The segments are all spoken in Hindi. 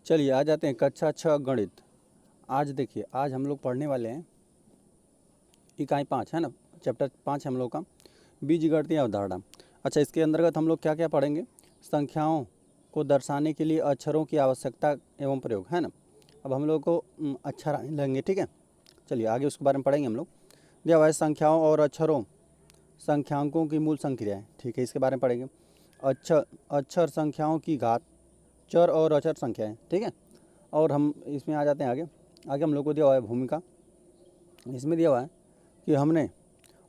चलिए आ जाते हैं कक्षा 6 गणित। आज देखिए, आज हम लोग पढ़ने वाले हैं इकाई 5 है ना, चैप्टर 5 हम लोग का बीजगणितीय अवधारणा। अच्छा, इसके अंतर्गत हम लोग क्या क्या पढ़ेंगे? संख्याओं को दर्शाने के लिए अक्षरों की आवश्यकता एवं प्रयोग है ना। अब हम लोग को अक्षर लेंगे, ठीक है। चलिए आगे उसके बारे में पढ़ेंगे हम लोग। दिया हुआ है संख्याओं और अक्षरों, संख्यांकों की मूल संक्रियाएं, ठीक है, इसके बारे में पढ़ेंगे। अक्षर संख्याओं की घात, चर और अचर संख्याएं, ठीक है। और हम इसमें आ जाते हैं आगे। आगे हम लोग को दिया हुआ है भूमिका। इसमें दिया हुआ है कि हमने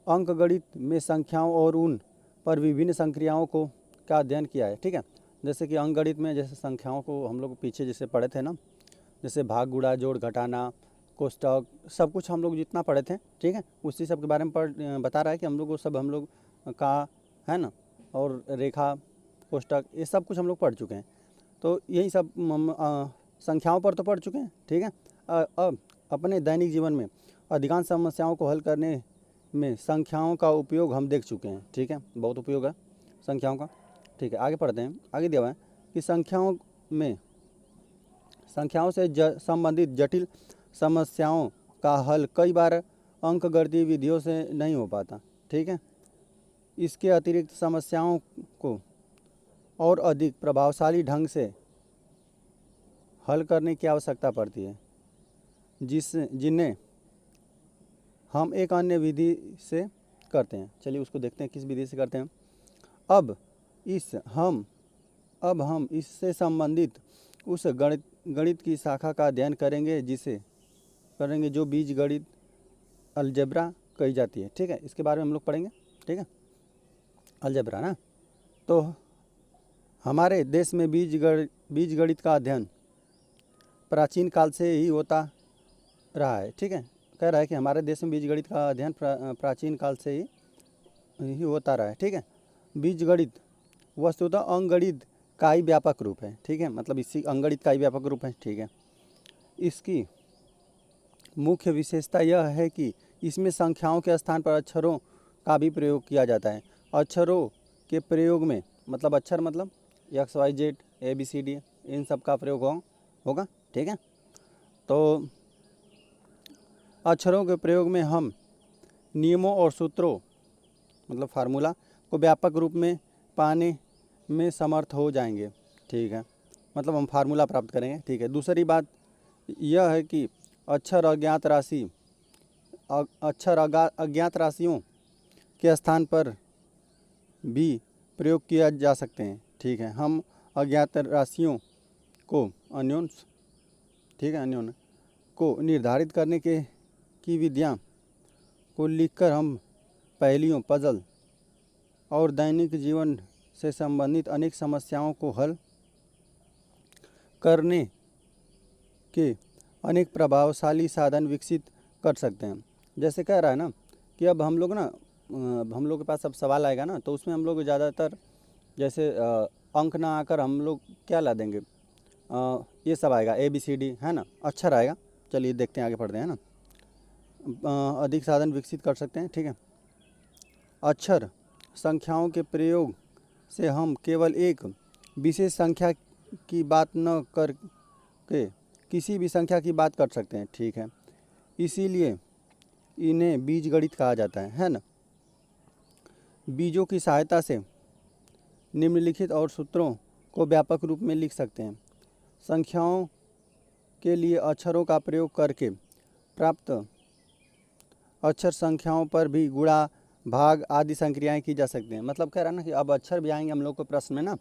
अंकगणित में संख्याओं और उन पर विभिन्न संक्रियाओं को का अध्ययन किया है, ठीक है। जैसे कि अंकगणित में जैसे संख्याओं को हम लोग पीछे जैसे पढ़े थे ना, जैसे भाग, गुणा, जोड़, घटाना, कोष्टक, सब कुछ हम लोग जितना पढ़े थे, ठीक है, उसी सब के बारे में बता रहा है कि हम लोग को सब हम लोग का है ना, और रेखा, कोष्टक, ये सब कुछ हम लोग पढ़ चुके हैं। तो यही सब संख्याओं पर तो पढ़ चुके हैं, ठीक है। अब अपने दैनिक जीवन में अधिकांश समस्याओं को हल करने में संख्याओं का उपयोग हम देख चुके हैं, ठीक है, बहुत उपयोग है संख्याओं का, ठीक है। आगे पढ़ते हैं। आगे दिया हुआ है कि संख्याओं से संबंधित जटिल समस्याओं का हल कई बार अंकगणितीय विधियों से नहीं हो पाता, ठीक है। इसके अतिरिक्त समस्याओं को और अधिक प्रभावशाली ढंग से हल करने की आवश्यकता पड़ती है, जिन्हें हम एक अन्य विधि से करते हैं। चलिए उसको देखते हैं किस विधि से करते हैं। अब हम इससे संबंधित उस गणित की शाखा का अध्ययन करेंगे जो बीजगणित अलजेब्रा कही जाती है, ठीक है। इसके बारे में हम लोग पढ़ेंगे, ठीक है, अलजेब्रा ना। तो हमारे देश में बीजगणित का अध्ययन प्राचीन काल से ही होता रहा है, ठीक है। कह रहा है कि हमारे देश में बीजगणित का अध्ययन प्राचीन काल से ही होता रहा है, ठीक है। बीजगणित वस्तुतः अंकगणित का ही व्यापक रूप है, ठीक है, मतलब इसी अंकगणित का ही व्यापक रूप है, ठीक है। इसकी मुख्य विशेषता यह है कि इसमें संख्याओं के स्थान पर अक्षरों का भी प्रयोग किया जाता है। अक्षरों के प्रयोग में मतलब अक्षर मतलब XYZ ABCD इन सब का प्रयोग होगा, ठीक है। तो अक्षरों के प्रयोग में हम नियमों और सूत्रों मतलब फार्मूला को व्यापक रूप में पाने में समर्थ हो जाएंगे, ठीक है, मतलब हम फार्मूला प्राप्त करेंगे, ठीक है। दूसरी बात यह है कि अक्षर अज्ञात राशियों के स्थान पर भी प्रयोग किया जा सकते हैं, ठीक है। हम अज्ञात राशियों को अन्योन को निर्धारित करने की विधियां को लिखकर हम पहेलियों, पजल और दैनिक जीवन से संबंधित अनेक समस्याओं को हल करने के अनेक प्रभावशाली साधन विकसित कर सकते हैं। जैसे कह रहा है ना कि अब हम लोग के पास अब सवाल आएगा ना, तो उसमें हम लोग ज़्यादातर जैसे अंक ना आकर हम लोग क्या ला देंगे, ये सब आएगा ABCD है ना, अक्षर आएगा। चलिए देखते हैं, आगे पढ़ते हैं ना। अधिक साधन विकसित कर सकते हैं, ठीक है। अक्षर संख्याओं के प्रयोग से हम केवल एक विशेष संख्या की बात न करके किसी भी संख्या की बात कर सकते हैं, ठीक है। इसीलिए इन्हें बीजगणित कहा जाता है ना। बीजों की सहायता से निम्नलिखित और सूत्रों को व्यापक रूप में लिख सकते हैं। संख्याओं के लिए अक्षरों का प्रयोग करके प्राप्त अक्षर संख्याओं पर भी गुणा, भाग आदि संक्रियाएं की जा सकती हैं। मतलब कह रहा है ना कि अब अक्षर भी आएंगे हम लोग को प्रश्न में ना,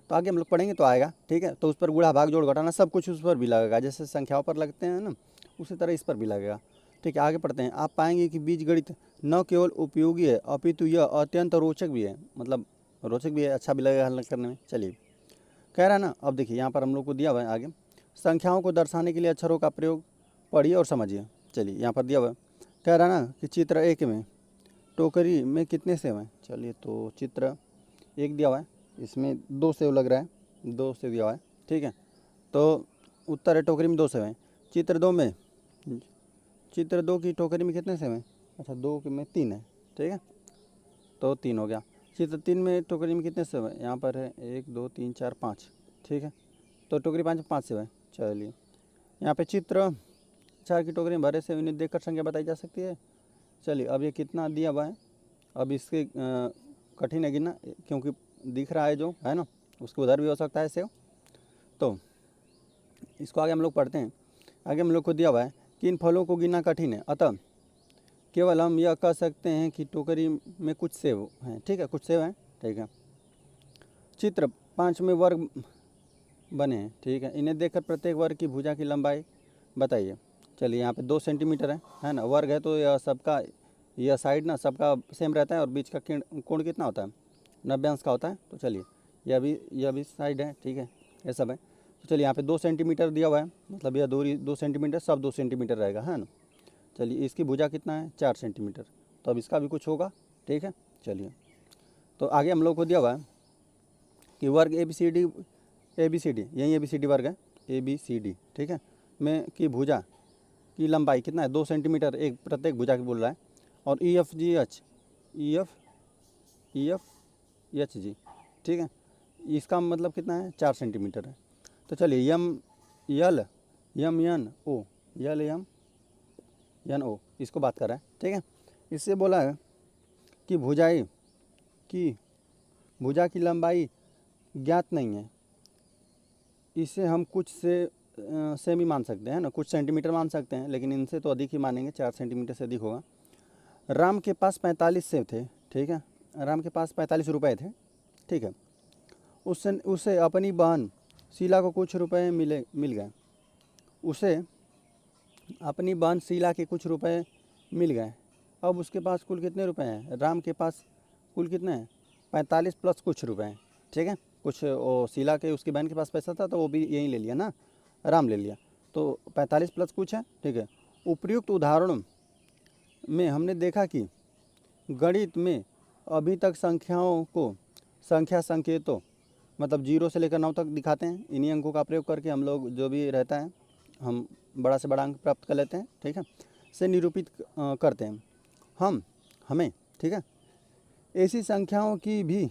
तो आगे हम लोग पढ़ेंगे तो आएगा, ठीक है। तो उस पर गुणा, भाग, जोड़, घटाना सब कुछ उस पर भी लगेगा, जैसे संख्याओं पर लगते हैं ना, उसी तरह इस पर भी लगेगा, ठीक है। आगे पढ़ते हैं। आप पाएंगे कि बीजगणित न केवल उपयोगी है अपितु यह अत्यंत रोचक भी है, मतलब रोचक भी है, अच्छा भी लगेगा हल करने में। चलिए कह रहा है ना, अब देखिए यहाँ पर हम लोग को दिया हुआ है आगे, संख्याओं को दर्शाने के लिए अक्षरों का प्रयोग पढ़िए और समझिए। चलिए यहाँ पर दिया हुआ है, कह रहा है ना कि चित्र 1 में टोकरी में कितने सेब हैं। चलिए तो चित्र 1 दिया हुआ है, इसमें 2 सेब लग रहा है, 2 सेब दिया हुआ है, ठीक है। तो उत्तर है टोकरी में 2 सेब हैं। चित्र 2 की टोकरी में कितने सेब हैं? अच्छा 2 में 3 है, ठीक है, तो 3 हो गया। चित्र 3 में टोकरी में कितने सेब हैं? यहाँ पर है 1 2 3 4 5, ठीक है, तो टोकरी 5 में 5 सेब है, चलिए यहाँ पे चित्र 4 की टोकरी में भरे से इन्हें देखकर संख्या बताई जा सकती है। चलिए अब ये कितना दिया हुआ है, अब इसके कठिन है गिनना क्योंकि दिख रहा है जो है ना, उसको उधर भी हो सकता है सेव। तो इसको आगे हम लोग पढ़ते हैं। आगे हम लोग को दिया हुआ है कि इन फलों को गिनना कठिन है, अतः केवल हम यह कह सकते हैं कि टोकरी में कुछ सेव हैं। ठीक है, कुछ सेव हैं। ठीक है, चित्र 5 में वर्ग बने हैं। ठीक है, इन्हें देखकर प्रत्येक वर्ग की भुजा की लंबाई बताइए। चलिए यहाँ पे 2 सेंटीमीटर है ना, वर्ग है तो यह सबका, यह साइड ना सबका सेम रहता है और बीच का कोण कितना होता है, 90 अंश का होता है। तो चलिए यह भी साइड है। ठीक है, ये सब है। तो चलिए यहाँ पे 2 सेंटीमीटर दिया हुआ है, मतलब यह दूरी 2 सेंटीमीटर, सब 2 सेंटीमीटर रहेगा, है ना। चलिए इसकी भुजा कितना है, 4 सेंटीमीटर, तो अब इसका भी कुछ होगा। ठीक है, चलिए तो आगे हम लोग को दिया हुआ है कि वर्ग ए बी सी डी यही ए बी सी डी वर्ग है, ए बी सी डी। ठीक है, में की भुजा की लंबाई कितना है, 2 सेंटीमीटर एक प्रत्येक भुजा की बोल रहा है। और ई एफ एच जी, ठीक है, इसका मतलब कितना है, 4 सेंटीमीटर है। तो चलिए यल एन ओ इसको बात कर रहा है। ठीक है, इससे बोला है कि भुजा की लंबाई ज्ञात नहीं है, इसे हम कुछ से भी मान सकते हैं ना, कुछ सेंटीमीटर मान सकते हैं, लेकिन इनसे तो अधिक ही मानेंगे, 4 सेंटीमीटर से अधिक होगा। राम के पास 45 सेब थे। ठीक है, राम के पास 45 रुपए थे। ठीक है, उसे अपनी बहन शीला को कुछ रुपए मिल गए। उसे अपनी बहन शीला के कुछ रुपए मिल गए। अब उसके पास कुल कितने रुपए हैं, राम के पास कुल कितने हैं, 45 प्लस कुछ रुपए हैं। ठीक है, कुछ वो शीला के उसकी बहन के पास पैसा था तो वो भी यहीं ले लिया ना, राम ले लिया, तो 45 प्लस कुछ है। ठीक है, उपर्युक्त उदाहरणों में हमने देखा कि गणित में अभी तक संख्याओं को संख्या संकेतों मतलब 0 से लेकर 9 तक दिखाते हैं। इन्हीं अंकों का प्रयोग करके हम लोग जो भी रहता है हम बड़ा से बड़ा अंक प्राप्त कर लेते हैं। ठीक है, से निरूपित करते हैं हमें। ठीक है, ऐसी संख्याओं की भी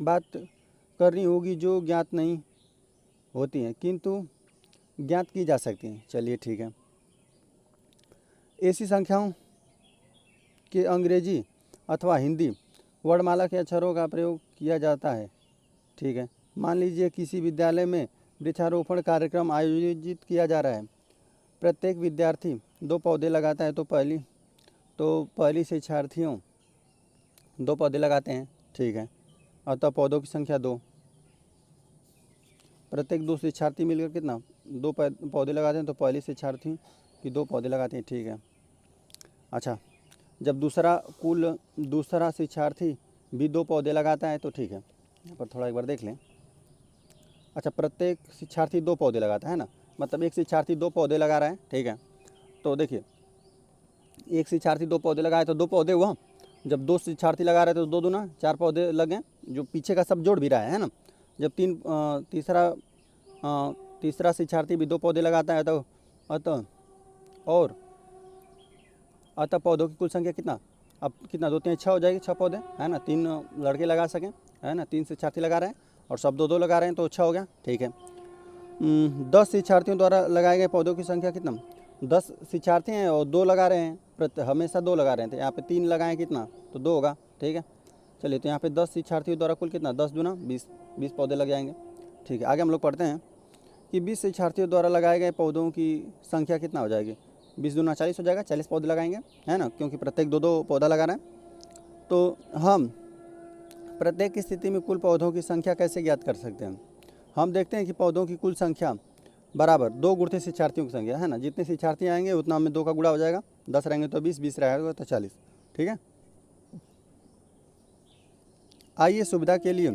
बात करनी होगी जो ज्ञात नहीं होती हैं किंतु ज्ञात की जा सकती हैं। चलिए ठीक है, ऐसी संख्याओं के अंग्रेजी अथवा हिंदी वर्णमाला के अक्षरों का प्रयोग किया जाता है। ठीक है, मान लीजिए किसी विद्यालय में वृक्षारोपण कार्यक्रम आयोजित किया जा रहा है। प्रत्येक विद्यार्थी 2 पौधे लगाता है, तो पहली शिक्षार्थियों 2 पौधे लगाते हैं। ठीक है, अतः पौधों की संख्या 2, प्रत्येक 2 शिक्षार्थी मिलकर कितना 2 पौधे लगाते हैं, तो पहली शिक्षार्थी की 2 पौधे लगाते हैं। ठीक है, अच्छा, जब दूसरा शिक्षार्थी भी 2 पौधे लगाता है तो ठीक है, यहाँ पर थोड़ा एक बार देख लें। अच्छा, प्रत्येक शिक्षार्थी 2 पौधे लगाता है ना, मतलब एक शिक्षार्थी 2 पौधे लगा रहा है। ठीक है, तो देखिए एक शिक्षार्थी 2 पौधे लगाए तो 2 पौधे हुआ, जब 2 शिक्षार्थी लगा रहे तो 2 दूना 4 पौधे लगे, जो पीछे का सब जोड़ भी रहा है ना। जब तीसरा शिक्षार्थी भी 2 पौधे लगाता है तो अतः पौधों की कुल संख्या कितना, अब कितना 2 3 6 हो जाएगी, 6 पौधे है ना, 3 लड़के लगा सकें, है ना, 3 शिक्षार्थी लगा रहे हैं और सब 2 लगा रहे हैं तो 6 हो गया। ठीक है, 10 शिक्षार्थियों द्वारा लगाए गए पौधों की संख्या कितना, 10 शिक्षार्थी हैं और 2 लगा रहे हैं, हमेशा 2 लगा रहे हैं, तो यहाँ पे 3 लगाएं कितना, तो 2 होगा। ठीक है, चलिए तो यहाँ पे 10 शिक्षार्थियों द्वारा कुल कितना, 10 दूना 20 पौधे लग जाएंगे। ठीक है, आगे हम लोग पढ़ते हैं कि 20 शिक्षार्थियों द्वारा लगाए गए पौधों की संख्या कितना हो जाएगी, 20 दूना 40 हो जाएगा, 40 पौधे लगाएंगे, है ना, क्योंकि प्रत्येक 2 पौधा लगा रहे हैं। तो हम प्रत्येक स्थिति में कुल पौधों की संख्या कैसे ज्ञात कर सकते हैं। हम देखते हैं कि पौधों की कुल संख्या बराबर 2 गुणित शिक्षार्थियों की संख्या, है ना, जितने शिक्षार्थी आएंगे उतना में 2 का गुणा हो जाएगा, 10 रहेंगे तो 20 रहेगा तो 40। ठीक है, आइए सुविधा के लिए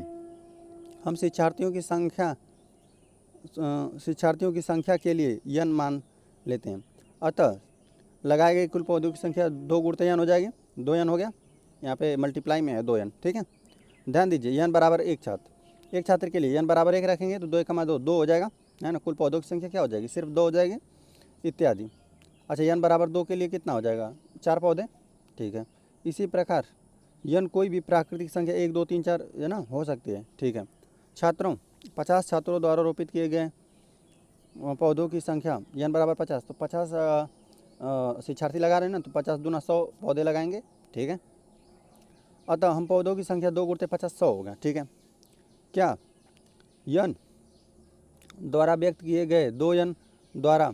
हम शिक्षार्थियों की संख्या के लिए n मान लेते हैं। अतः लगाए गए कुल पौधों की संख्या 2 गुणित n हो जाएगी, 2n हो गया, यहाँ पे मल्टीप्लाई में है 2n। ठीक है, ध्यान दीजिए n बराबर एक छात्र के लिए n बराबर 1 रखेंगे तो 2 × 2 हो जाएगा, है ना, कुल पौधों की संख्या क्या हो जाएगी, सिर्फ 2 हो जाएगी, इत्यादि। अच्छा, n बराबर 2 के लिए कितना हो जाएगा, 4 पौधे। ठीक है, इसी प्रकार n कोई भी प्राकृतिक संख्या 1 2 3 4 है ना हो सकती है। ठीक है, 50 छात्रों द्वारा रोपित किए गए पौधों की संख्या n बराबर 50, तो 50 शिक्षार्थी लगा रहे हैं ना, तो 50 दूना 100 पौधे लगाएंगे। ठीक है, अतः हम पौधों की संख्या 2 गुणित 50 100 हो गया। ठीक है, क्या n द्वारा व्यक्त किए गए 2n द्वारा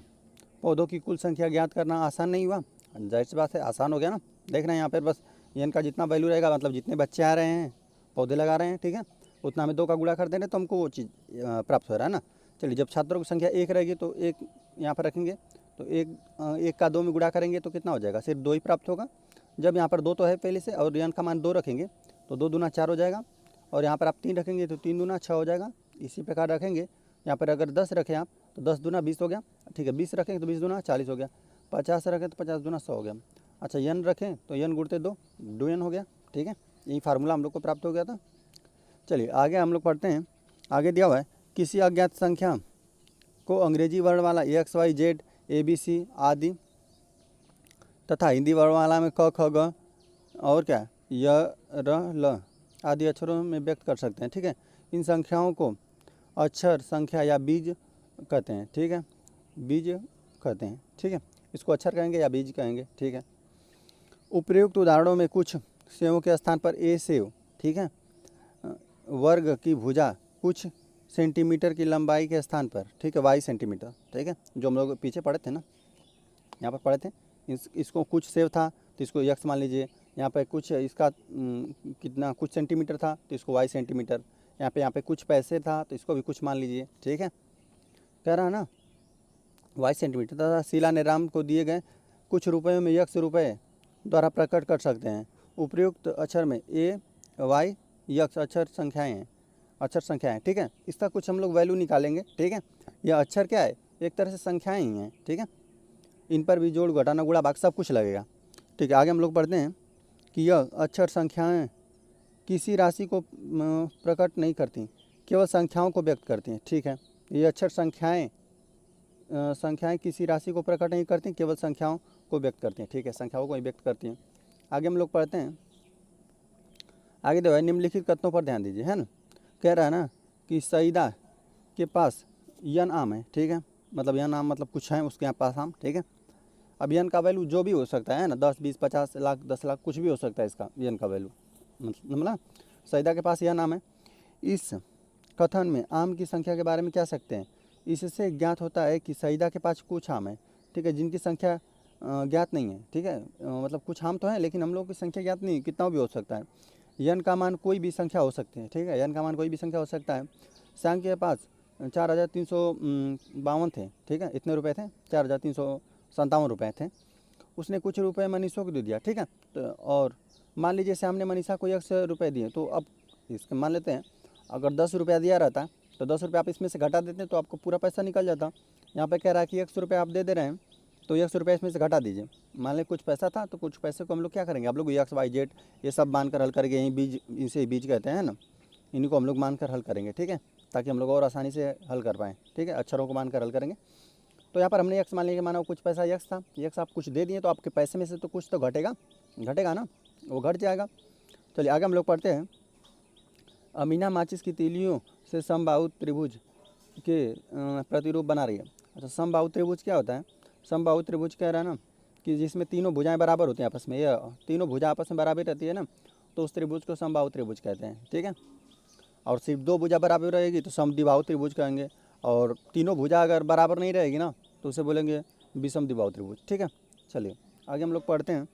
पौधों की कुल संख्या ज्ञात करना आसान नहीं हुआ? जाहिर सी बात है, आसान हो गया ना। देख रहे हैं यहाँ पर बस n का जितना वैल्यू रहेगा, मतलब जितने बच्चे आ रहे हैं पौधे लगा रहे हैं, ठीक है, उतना हमें 2 का गुणा कर देंगे तो हमको वो चीज़ प्राप्त हो रहा है ना। चलिए, जब छात्रों की संख्या 1 रहेगी तो 1 यहाँ पर रखेंगे, तो 1 का 2 में गुणा करेंगे तो कितना हो जाएगा? सिर्फ 2 ही प्राप्त होगा। जब यहाँ पर 2 तो है पहले से, और n का मान 2 रखेंगे तो 2 दूना 4 हो जाएगा, और यहाँ पर आप 3 रखेंगे तो 3 दूना 6 हो जाएगा। इसी प्रकार रखेंगे, यहाँ पर अगर 10 रखें आप तो 10 दूना 20 हो गया। ठीक है, 20 रखेंगे तो 20 दूना 40 हो गया। 50 रखें तो 50 दूना 100 हो गया। अच्छा, n रखें तो n गुणते 2 n हो गया। ठीक है, यही फार्मूला हम लोग को प्राप्त हो गया था। चलिए आगे हम लोग पढ़ते हैं। आगे दिया हुआ है, किसी अज्ञात संख्या को अंग्रेजी वर्णमाला X Y Z A B C आदि तथा हिंदी वर्णमाला में क ख ग और क्या य र ल आदि अक्षरों में व्यक्त कर सकते हैं। ठीक है, इन संख्याओं को अक्षर संख्या या बीज कहते हैं। ठीक है, बीज कहते हैं। ठीक है, इसको अक्षर कहेंगे या बीज कहेंगे। ठीक है, उपर्युक्त उदाहरणों में कुछ सेवों के स्थान पर ए सेव, ठीक है, वर्ग की भुजा कुछ सेंटीमीटर की लंबाई के स्थान पर, ठीक है, 22 सेंटीमीटर। ठीक है, जो हम लोग पीछे पढ़े थे ना, यहाँ पर पढ़े थे, इसको कुछ सेव था तो इसको यक्स मान लीजिए। यहाँ पे कुछ इसका कितना कुछ सेंटीमीटर था तो इसको 22 सेंटीमीटर। यहाँ पे कुछ पैसे था तो इसको भी कुछ मान लीजिए। ठीक है, कह रहा है ना 22 सेंटीमीटर। तथा शीला ने राम को दिए गए कुछ रुपयों में यक्स रुपये द्वारा प्रकट कर सकते हैं। उपयुक्त अक्षर में ए वाई यक्स अक्षर संख्याएँ हैं, अक्षर संख्याएँ। ठीक है, इसका कुछ हम लोग वैल्यू निकालेंगे। ठीक है, यह अक्षर क्या है? एक तरह से संख्याएँ ही हैं। ठीक है, इन पर भी जोड़ घटाना गुणा भाग सब कुछ लगेगा। ठीक है, आगे हम लोग पढ़ते हैं कि यह अक्षर संख्याएँ किसी राशि को प्रकट नहीं करती, केवल संख्याओं को व्यक्त करती हैं। ठीक है, ये अक्षर संख्याएँ किसी राशि को प्रकट नहीं करती, केवल संख्याओं को व्यक्त करती हैं। ठीक है, संख्याओं को ही व्यक्त करती हैं। आगे हम लोग पढ़ते हैं। आगे जो है निम्नलिखित कथनों पर ध्यान दीजिए, है ना। कह रहा है ना कि सईदा के पास यन आम है। ठीक है, मतलब यन आम मतलब कुछ है उसके यहाँ पास आम। ठीक है, अब यन का वैल्यू जो भी हो सकता है ना, 10 20 50 लाख 10 लाख कुछ भी हो सकता है इसका यन का वैल्यू, मतलब सईदा के पास यन आम है। इस कथन में आम की संख्या के बारे में क्या सकते हैं? इससे ज्ञात होता है कि सईदा के पास कुछ आम है, ठीक है, जिनकी संख्या ज्ञात नहीं है। ठीक है, मतलब कुछ आम तो है लेकिन हम लोग की संख्या ज्ञात नहीं, कितना भी हो सकता है। यन का मान कोई भी संख्या हो सकती है। ठीक है, यन का मान कोई भी संख्या हो सकता है। सांग के पास 4352 थे। ठीक है, इतने रुपए थे, 4357 रुपये थे। उसने कुछ रुपए मनीषों को दे दिया। ठीक है, तो और मान लीजिए श्याम ने मनीषा को 100 रुपये दिए, तो अब इसके मान लेते हैं अगर 10 रुपया दिया रहता तो 10 रुपये आप इसमें से घटा देते तो आपको पूरा पैसा निकल जाता। यहाँ पे कह रहा है कि 100 रुपये आप दे रहे हैं तो 100 रुपये इसमें से घटा दीजिए। मान लें कुछ पैसा था तो कुछ पैसे को हम लोग क्या करेंगे, आप लोग एक्स वाई जेड ये सब मानकर हल करेंगे। यही बीज, इसे बीज कहते हैं ना, इन्हीं को हम लोग मानकर हल करेंगे। ठीक है, ताकि हम लोग और आसानी से हल कर पाएँ। ठीक है, अक्षरों को मानकर हल करेंगे। तो यहाँ पर हमने एक्स मान लिया, माना कुछ पैसा एक्स था, एक्स आप कुछ दे दिए तो आपके पैसे में से तो कुछ तो घटेगा ना, वो घट जाएगा। चलिए आगे हम लोग पढ़ते हैं। अमीना माचिस की तीलियों से समबाहु त्रिभुज के प्रतिरूप बना रही है। अच्छा, समबाहु त्रिभुज क्या होता है? समबाहु त्रिभुज कह रहा है ना कि जिसमें तीनों भुजाएं बराबर होती हैं आपस में, ये तीनों भुजा आपस में बराबर रहती है ना, तो उस त्रिभुज को समबाहु त्रिभुज कहते हैं। ठीक है, और सिर्फ 2 भुजा बराबर रहेगी तो समद्विबाहु त्रिभुज कहेंगे, और तीनों भुजा अगर बराबर नहीं रहेगी ना तो उसे बोलेंगे विषमद्विबाहु त्रिभुज। ठीक है, चलिए आगे हम लोग पढ़ते हैं।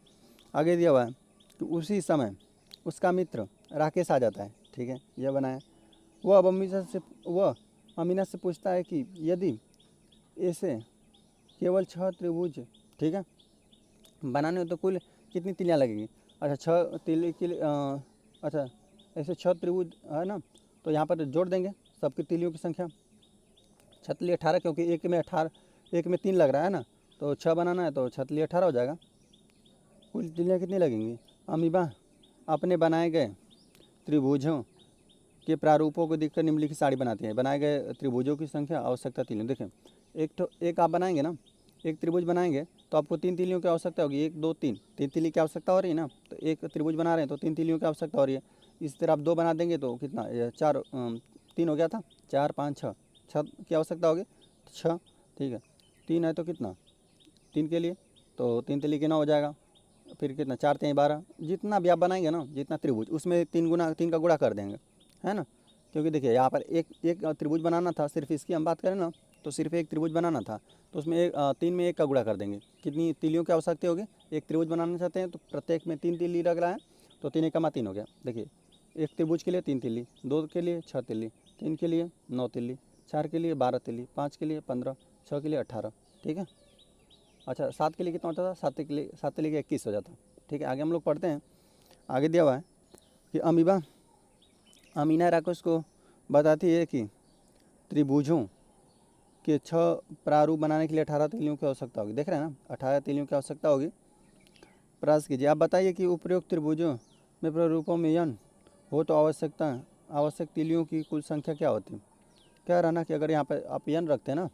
आगे दिया हुआ है कि उसी समय उसका मित्र राकेश आ जाता है। ठीक है, यह बनाया। वह अब अमीना से पूछता है कि यदि ऐसे केवल 6 त्रिभुज, ठीक है, बनाने हो तो कुल कितनी तिलियाँ लगेगी? अच्छा, 6 तिली के लिए अच्छा ऐसे 6 त्रिभुज है ना, तो यहाँ पर जोड़ देंगे सबकी तिलियों की संख्या। 6 तिली 18, क्योंकि एक में 3 लग रहा है ना, तो 6 बनाना है तो 6 तिली 18 हो जाएगा। कुल तिलियाँ कितनी लगेंगी? अमीबा अपने बनाए गए त्रिभुजों के प्रारूपों को देखकर निम्नलिखित साड़ी बनाती है। बनाए गए त्रिभुजों की संख्या, आवश्यकता तिलियाँ। देखें, एक आप बनाएंगे ना, एक त्रिभुज बनाएंगे तो आपको 3 तिलियों की आवश्यकता होगी। 1 2 3 तिली की आवश्यकता हो रही है ना, तो एक त्रिभुज बना रहे हैं तो 3 तिलियों की आवश्यकता हो रही है। इस तरह आप 2 बना देंगे तो कितना 4 3 हो गया था, 4 5 6 की आवश्यकता होगी। 6 ठीक है। 3 है तो कितना, 3 के लिए तो 3 तिल्ली के 9 हो जाएगा, फिर कितना 4 3 12, जितना भी आप बनाएंगे ना, जितना त्रिभुज उसमें 3 का गुणा कर देंगे, है ना। क्योंकि देखिए यहाँ पर एक एक त्रिभुज बनाना था, सिर्फ इसकी हम बात करें ना तो सिर्फ एक त्रिभुज बनाना था, तो उसमें 3 में 1 का गुणा कर देंगे। कितनी तिल्लियों की आवश्यकता होगी, एक त्रिभुज बनाना चाहते हैं तो प्रत्येक में 3 तिल्ली लग रहा है, तो 3 एकमा 3 हो गया। देखिए एक त्रिभुज के लिए 3 तिल्ली, 2 के लिए 6 तिल्ली, 3 के लिए 9 तिल्ली, 4 के लिए 12 तिल्ली, 5 के लिए 15, 6 के लिए 18, ठीक है। अच्छा 7 के लिए कितना होता था, 7 तिल्ली के 21 हो जाता, ठीक है। आगे हम लोग पढ़ते हैं, आगे दिया हुआ है कि अमीबा अमीना राकेश को बताती है कि त्रिभुजों के 6 प्रारूप बनाने के लिए 18 तिल्लियों की आवश्यकता होगी। देख रहे हैं ना, 18 तिल्लियों की आवश्यकता होगी। प्रयास कीजिए, आप बताइए कि उपरोक्त त्रिभुजों में प्रारूपों में यन हो तो आवश्यक तिल्लियों की कुल संख्या क्या होती है। कह रहा ना कि अगर यहाँ पे आप यन रखते हैं ना,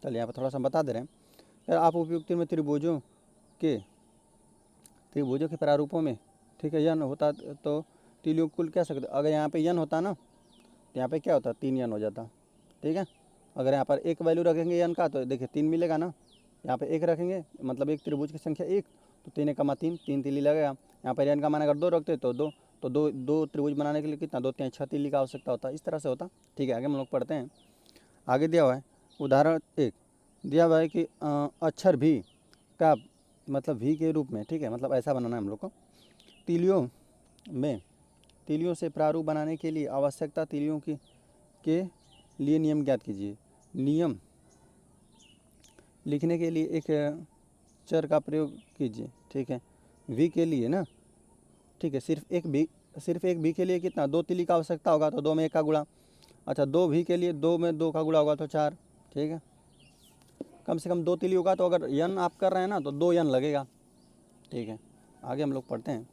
चलिए यहाँ पर थोड़ा सा बता दे रहे हैं। यार आप उपयुक्त में त्रिभुजों के प्रारूपों में, ठीक है, यन होता तो तिल्लियों कुल कह सकते। अगर यहाँ पे यन होता ना तो यहाँ पे क्या होता, 3 यन हो जाता, ठीक है। अगर यहाँ पर एक वैल्यू रखेंगे यन का तो देखिए 3 मिलेगा ना, यहाँ पे 1 रखेंगे मतलब एक त्रिभुज की संख्या 1, तो 3 एकमा 3, 3 तिल्ली लगेगा। यहाँ पर यन का मान अगर 2 रखते तो 2, तो दो त्रिभुज बनाने के लिए कितना, 2 3 6 तिल्ली का आवश्यकता होता, इस तरह से होता, ठीक है। आगे हम लोग पढ़ते हैं, आगे दिया हुआ है उदाहरण 1 दिया हुआ है कि अक्षर भी का मतलब भी के रूप में, ठीक है, मतलब ऐसा बनाना है हम लोग को। तिल्लियों से प्रारूप बनाने के लिए आवश्यकता तिल्लियों के लिए नियम ज्ञात कीजिए। नियम लिखने के लिए एक चर का प्रयोग कीजिए, ठीक है। वी के लिए ना, ठीक है, सिर्फ एक भी के लिए कितना, 2 तिल्ली का आवश्यकता होगा तो 2 में 1 का गुणा। अच्छा 2 भी के लिए 2 में 2 का गुणा होगा तो 4, ठीक है। कम से कम 2 तिल्ली होगा, तो अगर यन आप कर रहे हैं ना तो 2 यन लगेगा, ठीक है। आगे हम लोग पढ़ते हैं,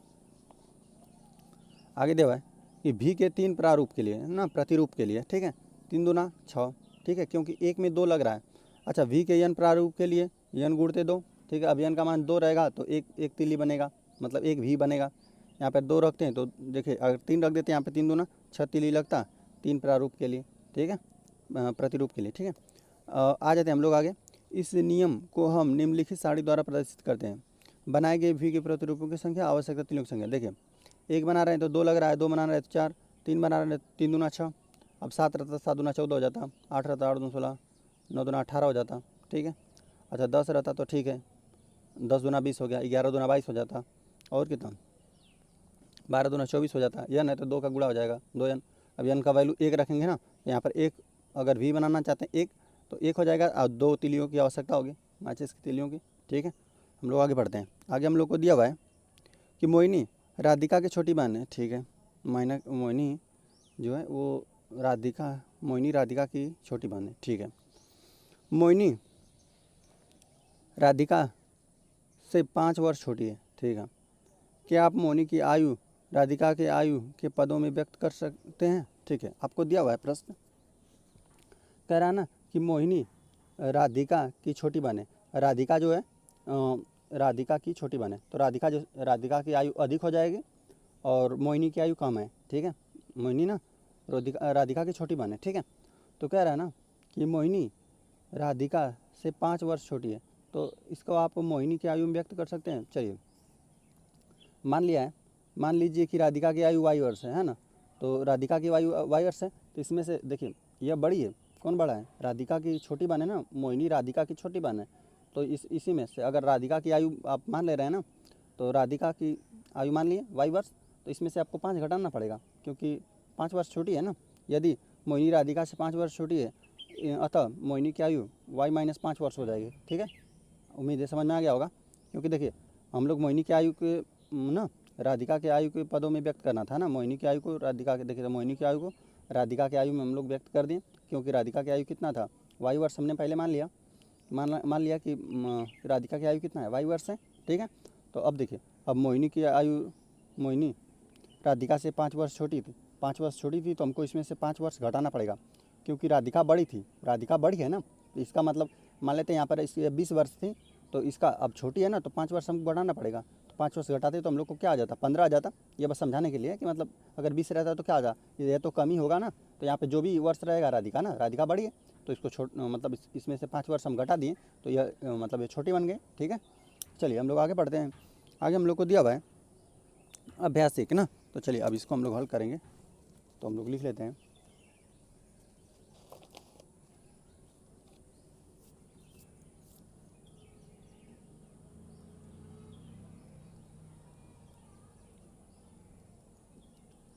आगे दिया हुआ है कि भी के 3 प्रारूप के लिए ना, प्रतिरूप के लिए, ठीक है, 3 दूना 6, ठीक है, क्योंकि एक में 2 लग रहा है। अच्छा भी के यन प्रारूप के लिए यन गुणते 2, ठीक है। अब यन का मान 2 रहेगा तो एक तिल्ली बनेगा, मतलब एक भी बनेगा। यहाँ पर 2 रखते हैं तो देखिए अगर 3 रख देते हैं यहाँ पे 3 दूना 6 तिल्ली लगता, 3 प्रारूप के लिए, ठीक है, प्रतिरूप के लिए, ठीक है। आ जाते हैं हम लोग आगे। इस नियम को हम निम्नलिखित सारणी द्वारा प्रदर्शित करते हैं। बनाए गए भी के प्रतिरूपों की संख्या, आवश्यकता तिल्लियों की संख्या। देखिए 1 बना रहे हैं तो 2 लग रहा है, 2 बना रहे हैं तो 4, 3 बना रहे हैं 3 दूना 6, अब 7 रहता 7 दूना 14 हो जाता, 8 रहता 8 दूना 16, 9 दूना 18 हो जाता, ठीक है। अच्छा 10 रहता तो ठीक है, 10 दूना 20 हो गया, 11 दूना 22 हो जाता, और कितना 12 दूना 24 हो जाता। यन है तो 2 का गुणा हो जाएगा, 2 यन। अब यन का वैल्यू 1 रखेंगे ना, यहाँ पर 1 अगर भी बनाना चाहते हैं 1 तो 1 हो जाएगा, और 2 तिल्लियों की आवश्यकता होगी, माचिस की तिल्लियों की, ठीक है। हम लोग आगे बढ़ते हैं, आगे हम लोग को दिया हुआ है कि मोहिनी राधिका की छोटी बहन है, ठीक है। मोहिनी जो है वो मोहिनी राधिका की छोटी बहन है, ठीक है। मोहिनी राधिका से 5 वर्ष छोटी है, ठीक है। क्या आप मोहिनी की आयु राधिका के आयु के पदों में व्यक्त कर सकते हैं, ठीक है। आपको दिया हुआ है प्रश्न, कह रहा है ना कि मोहिनी राधिका की छोटी बहन है। राधिका जो है राधिका की छोटी बहन है, तो राधिका की आयु अधिक हो जाएगी और मोहिनी की आयु कम है, ठीक है। मोहिनी ना राधिका की छोटी बहन है, ठीक है। तो कह रहा है ना कि मोहिनी राधिका से 5 वर्ष छोटी है, तो इसको आप मोहिनी की आयु में व्यक्त कर सकते हैं। चलिए मान लीजिए कि राधिका की आयु वाई वर्ष है ना, तो राधिका की आयु वाई वर्ष है, तो इसमें से देखिए यह बड़ी है, कौन बड़ा है, राधिका की छोटी बहन है ना, मोहिनी राधिका की छोटी बहन है, तो इसी में से अगर राधिका की आयु आप मान ले रहे हैं ना, तो राधिका की आयु मान लिए वाई वर्ष, तो इसमें से आपको 5 घटाना पड़ेगा, क्योंकि 5 वर्ष छोटी है ना। यदि मोहिनी राधिका से 5 वर्ष छोटी है, अतः मोहिनी की आयु वाई माइनस 5 वर्ष हो जाएगी, ठीक है। उम्मीद है समझ में आ गया होगा, क्योंकि देखिए हम लोग मोहिनी की आयु के ना राधिका के आयु के पदों में व्यक्त करना था ना, मोहिनी की आयु को राधिका के, देखिए तो मोहिनी की आयु को राधिका की आयु में हम लोग व्यक्त कर दिए, क्योंकि राधिका की आयु कितना था, वाई वर्ष हमने पहले मान लिया कि राधिका की आयु कितना है, वाई वर्ष है, ठीक है। तो अब देखिए अब मोहिनी राधिका से 5 वर्ष छोटी थी, 5 वर्ष छोटी थी, तो हमको इसमें से 5 वर्ष घटाना पड़ेगा, क्योंकि राधिका बड़ी थी, राधिका बड़ी है ना, इसका मतलब मान लेते हैं यहाँ पर इसकी 20 वर्ष थी, तो इसका अब छोटी है ना, तो 5 वर्ष हमको बढ़ाना पड़ेगा, तो 5 वर्ष घटाते तो हम लोग को क्या आ जाता, 15 आ जाता। ये बस समझाने के लिए कि मतलब अगर 20 रहता तो क्या आ जाता, ये तो कम ही होगा ना। तो यहाँ पे जो भी वर्ष रहेगा राधिका ना, राधिका बड़ी है, तो इसको मतलब इसमें से 5 वर्ष हम घटा दिए तो यह मतलब ये छोटी बन गई। ठीक है, चलिए हम लोग आगे बढ़ते हैं। आगे हम लोग को दिया हुआ है अभ्यास 1 ना, तो चलिए अब इसको हम लोग हल करेंगे। तो हम लोग लिख लेते हैं।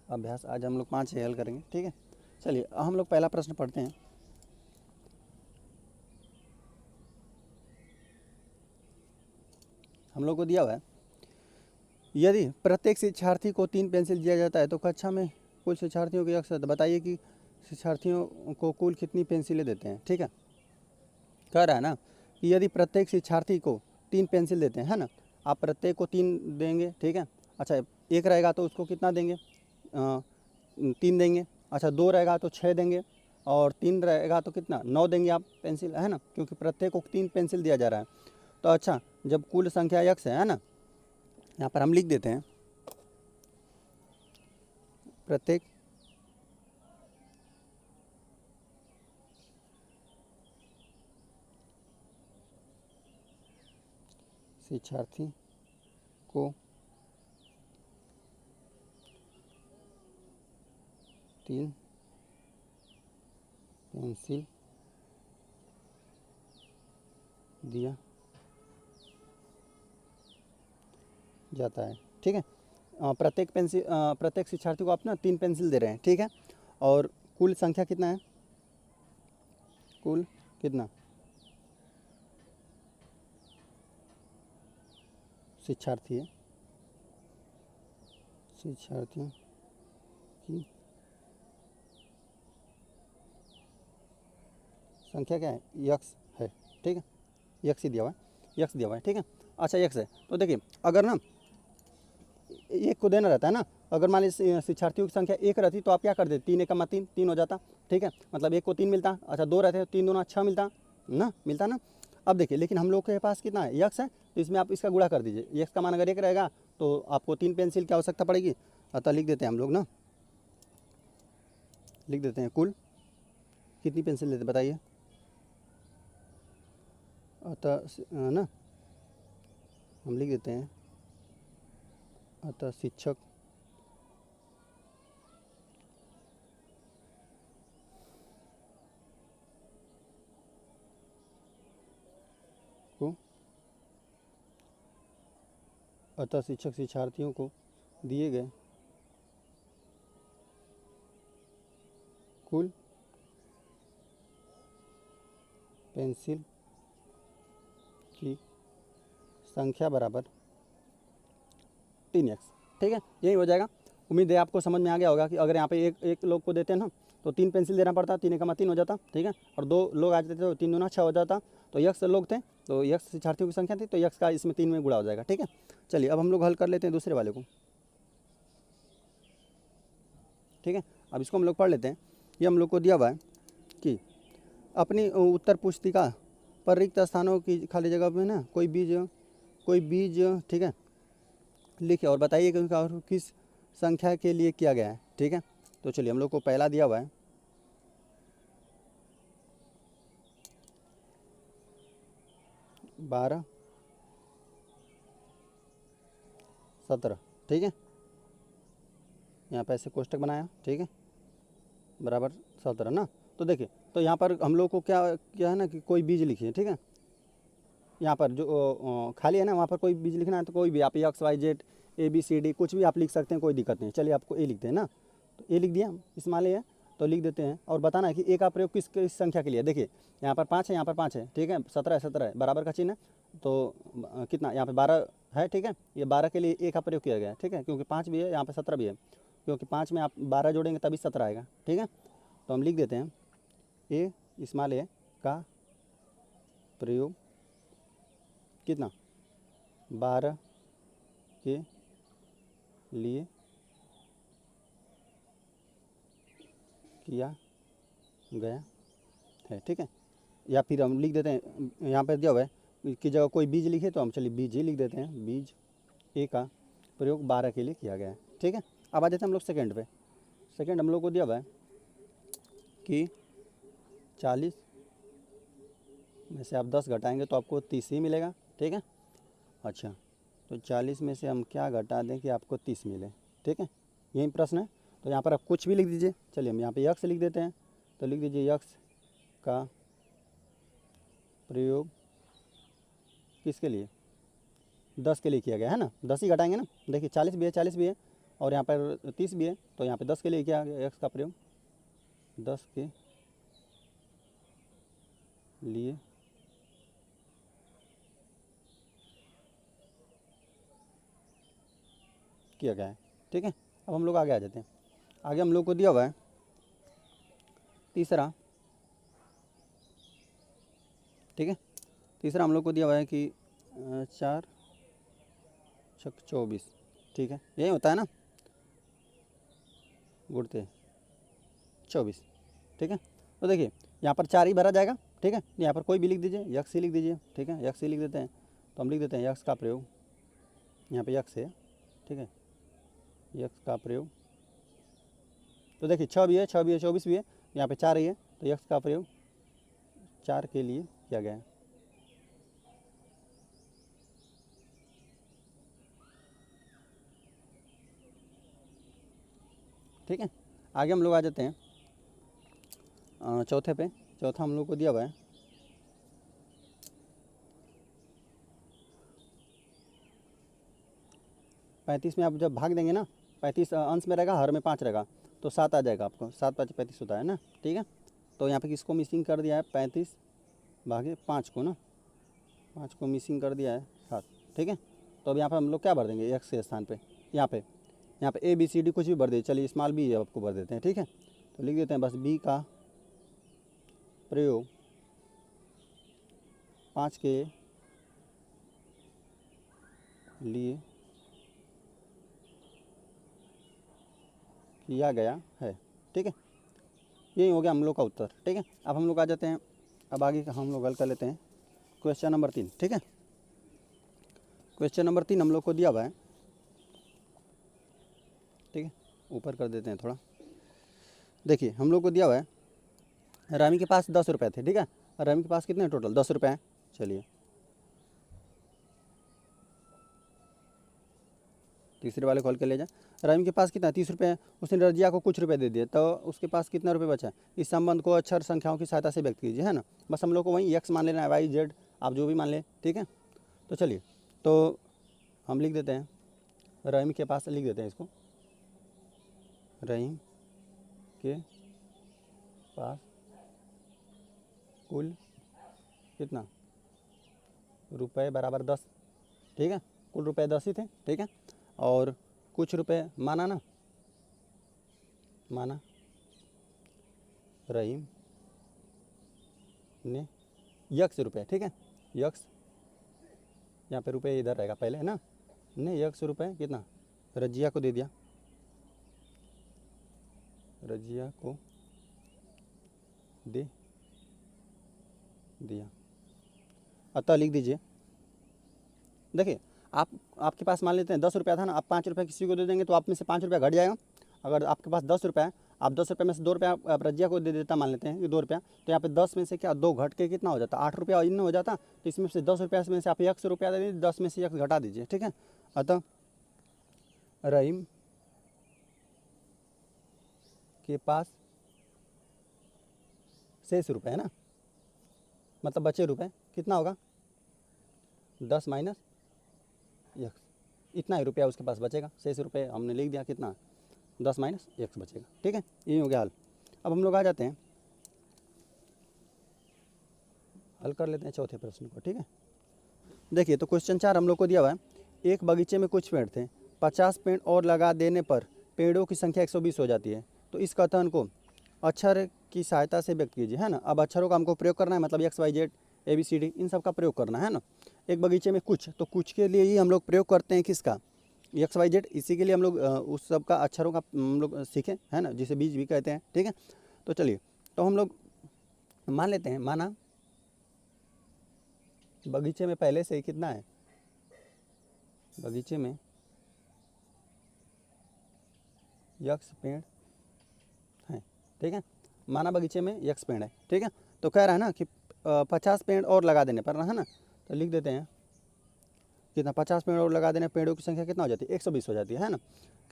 अभ्यास आज हम लोग 5 ही हल करेंगे। ठीक है, चलिए हम लोग पहला प्रश्न पढ़ते हैं। हम लोग को दिया हुआ है, यदि प्रत्येक शिक्षार्थी को 3 पेंसिल दिया जाता है तो कक्षा में कुल शिक्षार्थियों की अक्सर बताइए कि शिक्षार्थियों को कुल कितनी पेंसिलें देते हैं। ठीक है, कह रहा है ना कि यदि प्रत्येक शिक्षार्थी को 3 पेंसिल देते हैं, है ना, आप प्रत्येक को 3 देंगे। ठीक है, अच्छा एक रहेगा तो उसको कितना देंगे, 3 देंगे। अच्छा 2 रहेगा तो 6 देंगे, और 3 रहेगा तो कितना, 9 देंगे आप पेंसिल, है ना, क्योंकि प्रत्येक को 3 पेंसिल दिया जा रहा है। तो अच्छा जब कुल संख्या यक्स है ना, यहाँ पर हम लिख देते हैं प्रत्येक शिक्षार्थी को 3 पेंसिल दिया जाता है। ठीक है, प्रत्येक शिक्षार्थी को आप ना 3 पेंसिल दे रहे हैं। ठीक है, और कुल संख्या कितना है, कुल कितना शिक्षार्थी है, शिक्षार्थियों की संख्या क्या है, यक्स है। ठीक है, यक्स ही दिया हुआ है, यक्स दिया हुआ है। ठीक है, अच्छा यक्स है तो देखिए अगर ना एक को देना रहता है ना, अगर मान लीजिए शिक्षार्थियों की संख्या 1 रहती तो आप क्या कर देते, 3 एक कमा 3, 3 हो जाता। ठीक है, मतलब 1 को 3 मिलता। अच्छा 2 रहते तो 3 दूना 6 मिलता ना, मिलता ना। अब देखिए लेकिन हम लोग के पास कितना है, यक्स है, तो इसमें आप इसका गुणा कर दीजिए। यक्स का मान अगर 1 रहेगा तो आपको 3 पेंसिल की आवश्यकता पड़ेगी। अतः लिख देते हैं हम लोग ना, लिख देते हैं कुल कितनी पेंसिल लेते बताइए। अतः ना हम लिख देते हैं, अतः शिक्षक को अतः शिक्षक शिक्षार्थियों को दिए गए कुल पेंसिल की संख्या बराबर 3x। ठीक है, यही हो जाएगा। उम्मीद है आपको समझ में आ गया होगा कि अगर यहाँ पे एक लोग को देते हैं ना तो 3 पेंसिल देना पड़ता, 3 एकमा 3 हो जाता। ठीक है, और 2 लोग आ जाते तो 3 दूना 6 हो जाता। तो यक्स लोग थे तो यक्स शिक्षार्थियों की संख्या थी, तो यक्स का इसमें 3 में गुणा हो जाएगा। ठीक है, चलिए अब हम लोग हल कर लेते हैं दूसरे वाले को। ठीक है, अब इसको हम लोग पढ़ लेते हैं। ये हम लोग को दिया हुआ है कि अपनी उत्तर पुस्तिका पर रिक्त स्थानों की खाली जगह में ना कोई बीज ठीक है लिखे और बताइए कि उनका और किस संख्या के लिए किया गया है। ठीक है, तो चलिए हम लोग को पहला दिया हुआ है 12 17। ठीक है, यहाँ पे ऐसे कोष्टक बनाया। ठीक है, बराबर 17 ना। तो देखिए तो यहाँ पर हम लोग को क्या क्या है ना कि कोई बीज लिखिए। ठीक है, यहाँ पर जो खाली है ना वहाँ पर कोई बीज लिखना है तो कोई भी आप XYZ ABCD कुछ भी आप लिख सकते हैं, कोई दिक्कत नहीं। चलिए आपको ए लिखते हैं ना, तो ए लिख दिया, इस्तेमाल है तो लिख देते हैं और बताना है कि ए का प्रयोग किस किस संख्या के लिए। देखिए यहाँ पर 5 है, यहाँ पर 5 है। ठीक है, 17 है, 17 है, बराबर का चिन्ह है तो कितना यहाँ पे 12 है। ठीक है, ये 12 के लिए ए का प्रयोग किया गया है। ठीक है, क्योंकि 5 भी है, यहाँ पर 17 भी है, क्योंकि 5 में आप 12 जोड़ेंगे तभी 17 आएगा। ठीक है, तो हम लिख देते हैं ए इस्तेमाल ए का प्रयोग कितना 12 के लिए किया गया है। ठीक है, या फिर हम लिख देते हैं यहाँ पर दिया हुआ है कि जगह कोई बीज लिखे तो हम चलिए बीज ही लिख देते हैं, बीज ए का प्रयोग 12 के लिए किया गया है। ठीक है, अब आ जाते हैं हम लोग सेकंड पे। सेकंड हम लोग को दिया हुआ है कि 40 में से आप 10 घटाएंगे तो आपको 30 ही मिलेगा। ठीक है, अच्छा तो 40 में से हम क्या घटा दें कि आपको 30 मिले। ठीक है, यही प्रश्न है। तो यहाँ पर आप कुछ भी लिख दीजिए। चलिए हम यहाँ पे यक्स लिख देते हैं। तो लिख दीजिए यक्स का प्रयोग किसके लिए, 10 के लिए किया गया है ना। 10 ही घटाएंगे ना, देखिए 40 भी है, 40 भी है और यहाँ पर 30 भी है, तो यहाँ पे 10 के लिए किया गया यक्स का प्रयोग, 10 के लिए किया गया है। ठीक है, अब हम लोग आगे आ जाते हैं। आगे हम लोग को दिया हुआ है तीसरा। ठीक है, तीसरा हम लोग को दिया हुआ है कि 4 छक 24। ठीक है, यही होता है ना, गुड़ते 24। ठीक है, तो देखिए यहाँ पर 4 ही भरा जाएगा। ठीक है, यहाँ पर कोई भी लिख दीजिए, यक्स ही लिख दीजिए। ठीक है, यक्स ही लिख देते हैं। तो हम लिख देते हैं यक्स का प्रयोग, यहाँ पे यक्स है। ठीक है, यक्स का प्रयोग, तो देखिए 6 भी है, 6 भी है, 24 भी है, यहाँ पे 4 ही है, तो यक्स का प्रयोग 4 के लिए किया गया है। ठीक है, आगे हम लोग आ जाते हैं चौथे पे। चौथा हम लोग को दिया हुआ है 35 में आप जब भाग देंगे ना, 35 अंश में रहेगा, हर में 5 रहेगा, तो 7 आ जाएगा आपको। 7 5 35 होता है ना। ठीक है, तो यहाँ पे किसको मिसिंग कर दिया है, 35 भागे 5 को ना, 5 को मिसिंग कर दिया है 7। ठीक है, तो अब यहाँ पर हम लोग क्या भर देंगे एक्स के स्थान पे, यहाँ पे ए बी सी डी कुछ भी भर दीजिए। चलिए स्मॉल बी आपको भर देते हैं। ठीक है, तो लिख देते हैं बस बी का प्रयोग 5 के लिए किया गया है। ठीक है, यही हो गया हम लोग का उत्तर। ठीक है, अब हम लोग आ जाते हैं, अब आगे का हम लोग हल कर लेते हैं क्वेश्चन नंबर 3। ठीक है, क्वेश्चन नंबर 3 हम लोग को दिया हुआ है। ठीक है, ऊपर कर देते हैं थोड़ा। देखिए हम लोग को दिया हुआ है रामी के पास 10 रुपये थे। ठीक है, और रामी के पास कितने टोटल 10 रुपये हैं। चलिए तीसरे वाले खोल के ले जाए। रामी के पास कितना 30 रुपये है, उसने रजिया को कुछ रुपए दे दिए, तो उसके पास कितना रुपये बचा है। इस संबंध को अक्षर संख्याओं की सहायता से व्यक्त कीजिए, है ना। बस हम लोग को वहीं एक्स मान लेना है, वाई जेड आप जो भी मान लें। ठीक है, तो चलिए तो हम लिख देते हैं रहीम के पास, लिख देते हैं इसको, रहीम के पास कुल कितना रुपए बराबर 10। ठीक है, कुल रुपए 10 ही थे। ठीक है, और कुछ रुपए माना ना, माना रहीम ने यक्स रुपए। ठीक है, यक्स यहाँ पे रुपए इधर रहेगा पहले, है ना, ने यक्स रुपए कितना रजिया को दे दिया, रजिया को दे दिया। अतः लिख दीजिए, देखिए आपके पास मान लेते हैं 10 रुपया था ना, आप 5 रुपये किसी को दे देंगे तो आप में से 5 रुपया घट जाएगा। अगर आपके पास 10 रुपया है, आप 10 रुपये में से 2 रुपया आप रजिया को दे देता, मान लेते हैं कि 2 रुपया, तो यहाँ पे 10 में से क्या 2 घट के कितना हो जाता, 8 रुपया इन हो जाता। तो इसमें से 10 रुपया में से आप 100 रुपया दे दीजिए, 10 में से 1 घटा दीजिए। ठीक है, अतः रहीम के पास शेष रुपये है ना, मतलब बचे रुपये कितना होगा 10 माइनस एक्स, इतना ही रुपया उसके पास बचेगा। शेष रुपये हमने लिख दिया कितना 10 माइनस एक्स बचेगा। ठीक है, यही हो गया हल। अब हम लोग आ जाते हैं, हल कर लेते हैं चौथे प्रश्न को। ठीक है, देखिए तो क्वेश्चन 4 हम लोग को दिया हुआ है, एक बगीचे में कुछ पेड़ थे, 50 पेड़ और लगा देने पर पेड़ों की संख्या 120 हो जाती है। तो इस कथन को अक्षर की सहायता से व्यक्त कीजिए, है ना। अब अक्षरों का हमको प्रयोग करना है, मतलब X Y Z A B C D इन सब का प्रयोग करना है ना। एक बगीचे में कुछ, तो कुछ के लिए ही हम लोग प्रयोग करते हैं किसका, एक्स वाई जेड, इसी के लिए हम लोग उस सब का अक्षरों का हम लोग सीखें, है ना, जिसे बीज भी कहते हैं। ठीक है, तो चलिए तो हम लोग मान लेते हैं, माना बगीचे में पहले से ही कितना है, बगीचे में यक्स पेड़ हैं, ठीक है। माना बगीचे में यक्स पेड़ है, ठीक है। तो कह रहा है ना कि 50 पेड़ और लगा देने पर, है ना, तो लिख देते हैं कितना, 50 पेड़ और लगा देने पेड़ों की संख्या कितना हो जाती है, 120 हो जाती है ना।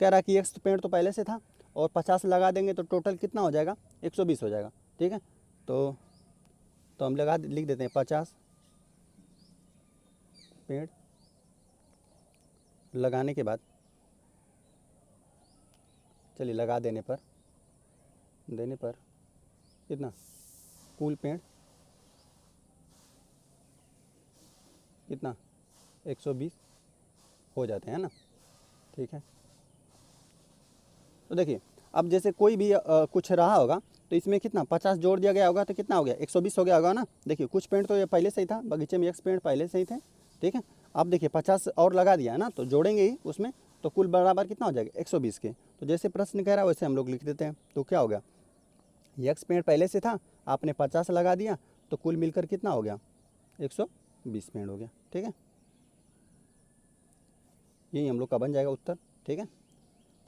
कह रहा है कि एक पेड़ तो पहले से था और 50 लगा देंगे तो टोटल कितना हो जाएगा, 120 हो जाएगा, ठीक है। तो हम लिख देते हैं 50 पेड़ लगाने के बाद, चलिए लगा देने पर कितना, कुल पेड़ कितना, 120 हो जाते हैं ना, ठीक है। तो देखिए अब जैसे कोई भी कुछ रहा होगा तो इसमें कितना 50 जोड़ दिया गया होगा तो कितना हो गया, 120 हो गया होगा ना। देखिए कुछ पेड़ तो ये पहले से ही था, बगीचे में 1 पेड़ पहले से ही थे, ठीक है। अब देखिए 50 और लगा दिया है ना, तो जोड़ेंगे ही उसमें, तो कुल बराबर कितना हो जाएगा, 120 के। तो जैसे प्रश्न कह रहा है वैसे हम लोग लिख देते हैं। तो क्या हो गया, यक्स पेड़ पहले से था, आपने 50 लगा दिया, तो कुल मिलकर कितना हो गया, 120 पेड़ हो गया, ठीक है। यही हम लोग का बन जाएगा उत्तर, ठीक है।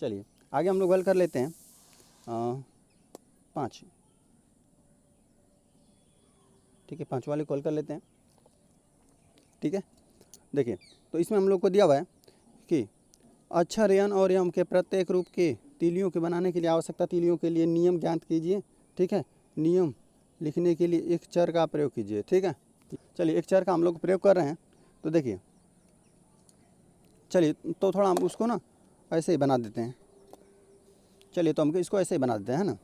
चलिए आगे हम लोग हल कर लेते हैं 5, ठीक है, 5 वाले को हल कर लेते हैं, ठीक है। देखिए तो इसमें हम लोग को दिया हुआ है कि अक्षर यन और यम के प्रत्येक रूप के तीलियों के बनाने के लिए आवश्यकता तीलियों के लिए नियम ज्ञात कीजिए, ठीक है। नियम लिखने के लिए एक चर का प्रयोग कीजिए, ठीक है। चलिए एक चर का हम लोग प्रयोग कर रहे हैं, तो देखिए चलिए तो थोड़ा हम उसको ना ऐसे ही बना देते हैं। चलिए तो हम इसको ऐसे ही बना देते हैं, है ना।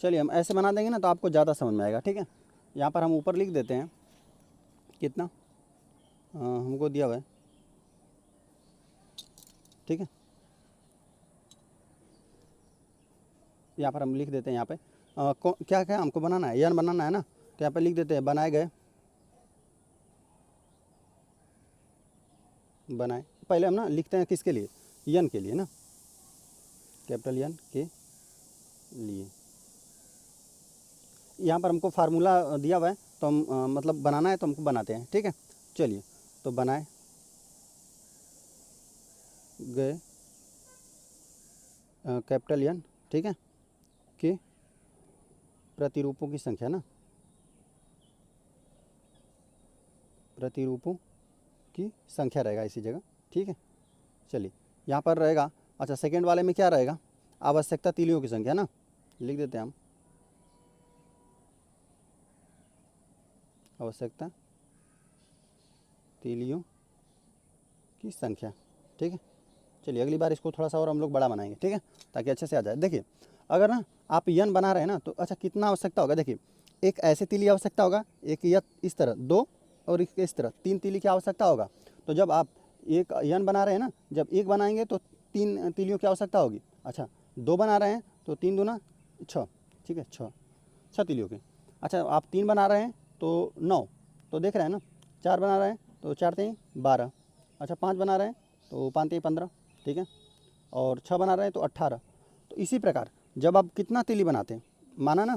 चलिए हम ऐसे बना देंगे ना तो आपको ज़्यादा समझ में आएगा, ठीक है। यहाँ पर हम ऊपर लिख देते हैं कितना हमको दिया हुआ है, ठीक है। यहाँ पर हम लिख देते हैं, यहाँ पे क्या क्या हमको बनाना है, यन बनाना है ना, तो यहाँ पे लिख देते हैं बनाए गए, बनाए। पहले हम ना लिखते हैं किसके लिए, यन के लिए ना, कैपिटल यन के लिए। यहाँ पर हमको फार्मूला दिया हुआ है तो हम मतलब बनाना है तो हमको बनाते हैं, ठीक है। चलिए तो बनाए गए कैपिटल यन, ठीक है, के प्रतिरूपों की संख्या ना, प्रतिरूपों की संख्या रहेगा इसी जगह, ठीक है। चलिए यहाँ पर रहेगा, अच्छा सेकेंड वाले में क्या रहेगा, आवश्यकता तीलियों की संख्या ना, लिख देते हैं हम आवश्यकता तीलियों की संख्या, ठीक है। चलिए अगली बार इसको थोड़ा सा और हम लोग बड़ा बनाएंगे, ठीक है, ताकि अच्छे से आ जाए। देखिए अगर ना आप यन बना रहे हैं ना, तो अच्छा कितना आवश्यकता होगा, देखिए एक ऐसे तीली आवश्यकता होगा, एक यक इस तरह 2 और एक इस तरह 3 तीली की आवश्यकता होगा। तो जब आप एक यन बना रहे हैं ना, जब एक बनाएंगे तो 3 तीलियों की आवश्यकता होगी। अच्छा 2 बना रहे हैं तो 3 दूना 6, ठीक है, 6 तीलियों की। अच्छा आप 3 बना रहे हैं तो 9, तो देख रहे हैं ना, 4 बना रहे हैं तो 4 3 12, अच्छा 5 बना रहे हैं तो 5 3 15, ठीक है, और 6 बना रहे हैं तो 18। तो इसी प्रकार जब आप कितना तीली बनाते हैं, माना ना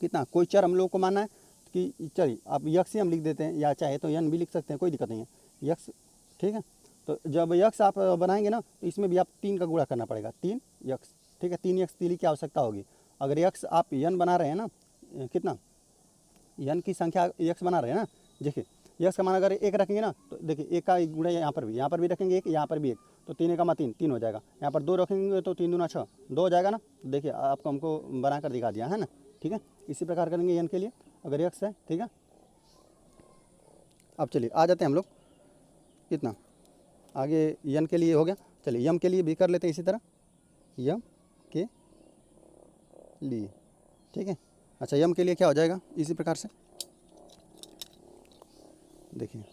कितना, कोई चर हम लोग को माना है कि चलिए आप यक्स ही हम लिख देते हैं, या चाहे तो यन भी लिख सकते हैं, कोई दिक्कत नहीं है, यक्स, ठीक है। तो जब यक्स आप बनाएंगे ना तो इसमें भी आप 3 का गुणा करना पड़ेगा, 3 यक्स, ठीक है, 3 यक्स तीली की आवश्यकता होगी। अगर यक्स आप यन बना रहे हैं ना, कितना यन की संख्या यक्स बना रहे हैं ना, देखिए यक्स का मान अगर 1 रखेंगे ना, तो देखिए 1 का गुणा यहाँ पर भी रखेंगे 1, यहाँ पर भी 1, तो 3 1 3 3 हो जाएगा। यहाँ पर 2 रखेंगे तो 3 दूना 6, 2 हो जाएगा ना। तो देखिए आपको हमको बना कर दिखा दिया है ना, ठीक है। इसी प्रकार करेंगे यन के लिए अगर यक्स है, ठीक है। अब चलिए आ जाते हैं हम लोग कितना आगे, यन के लिए हो गया, चलिए यम के लिए भी कर लेते हैं इसी तरह, यम के लिए, ठीक है। अच्छा यम के लिए क्या हो जाएगा, इसी प्रकार से देखिए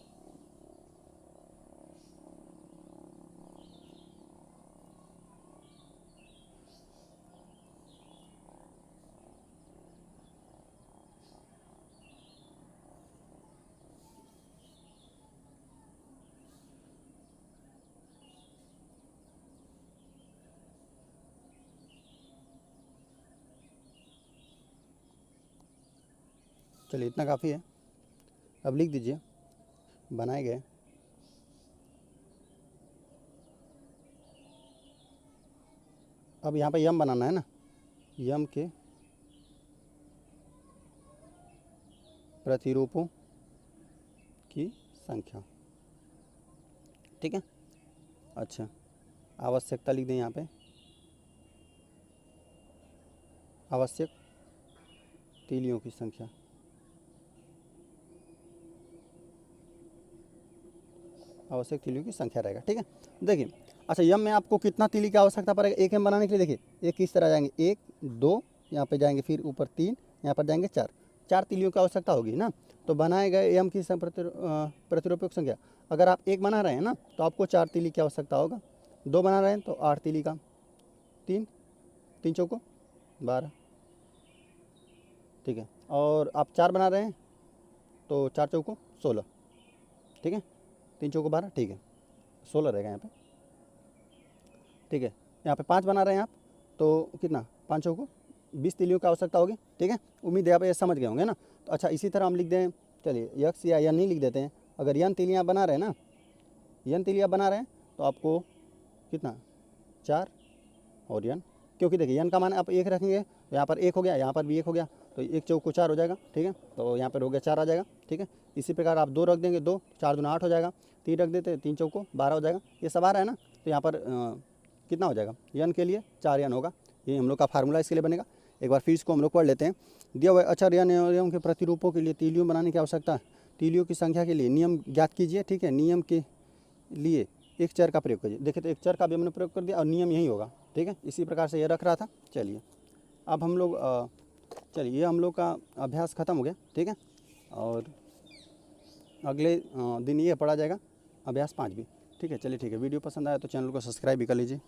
चलिए इतना काफ़ी है। अब लिख दीजिए बनाए गए अब यहाँ पे यम बनाना है ना, यम के प्रतिरूपों की संख्या। ठीक है, अच्छा आवश्यकता लिख दें यहाँ पे, आवश्यक तीलियों की संख्या। आवश्यक तीलियों की संख्या रहेगा। ठीक है, देखिए अच्छा यम में आपको कितना तीली की आवश्यकता पड़ेगा एक एम बनाने के लिए? देखिए एक किस तरह जाएंगे, 1 2 यहाँ पे जाएंगे, फिर ऊपर 3, यहाँ पर जाएंगे 4, 4 तीलियों की आवश्यकता होगी ना। तो बनाए गए एम की प्रतिरूपों की संख्या, अगर आप 1 बना रहे हैं ना तो आपको 4 तीली की आवश्यकता होगा, 2 बना रहे हैं तो 8 तीली का, 3 3 चौको 12। ठीक है, और आप 4 बना रहे हैं तो 4 चौको 16। ठीक है, 3 चौको 12, ठीक है 16 रहेगा यहाँ पे। ठीक है, यहाँ पे 5 बना रहे हैं आप तो कितना, 5 चौको 20 तीलियों की आवश्यकता होगी। ठीक है, उम्मीद है आप ये समझ गए होंगे ना। तो अच्छा इसी तरह हम लिख दें, चलिए यक्स या यन नहीं लिख देते हैं। अगर यन तीलियाँ बना रहे हैं ना, यन तीलियाँ बना रहे हैं तो आपको कितना 4 और यन, क्योंकि देखिए यन का मान आप 1 रखेंगे तो यहाँ पर 1 हो गया, यहाँ पर भी 1 हो गया, तो 1 चौको 4 हो जाएगा। ठीक है, तो यहाँ पर हो गया 4 आ जाएगा। ठीक है, इसी प्रकार आप 2 रख देंगे, 2 4 दूना 8 हो जाएगा, 3 रख देते, 3 चौको 12 हो जाएगा। ये सब आ रहा है ना, तो यहाँ पर कितना हो जाएगा, यन के लिए 4 यन होगा। ये हम लोग का फार्मूला इसके लिए बनेगा। एक बार फिर इसको हम लोग पढ़ लेते हैं। दिया हुआ अचर यन और यम के प्रतिरूपों के लिए तीलियों बनाने की आवश्यकता है। तीलियों की संख्या के लिए नियम ज्ञात कीजिए। ठीक है, नियम के लिए एक चर का प्रयोग कीजिए। देखिए तो एक चर का भी हमने प्रयोग कर दिया और नियम यही होगा। ठीक है, इसी प्रकार से ये रख रहा था। चलिए अब हम लोग चलिए ये हम लोग का अभ्यास ख़त्म हो गया। ठीक है, और अगले दिन ये पढ़ा जाएगा अभ्यास 5 भी। ठीक है, चलिए ठीक है, वीडियो पसंद आया तो चैनल को सब्सक्राइब भी कर लीजिए।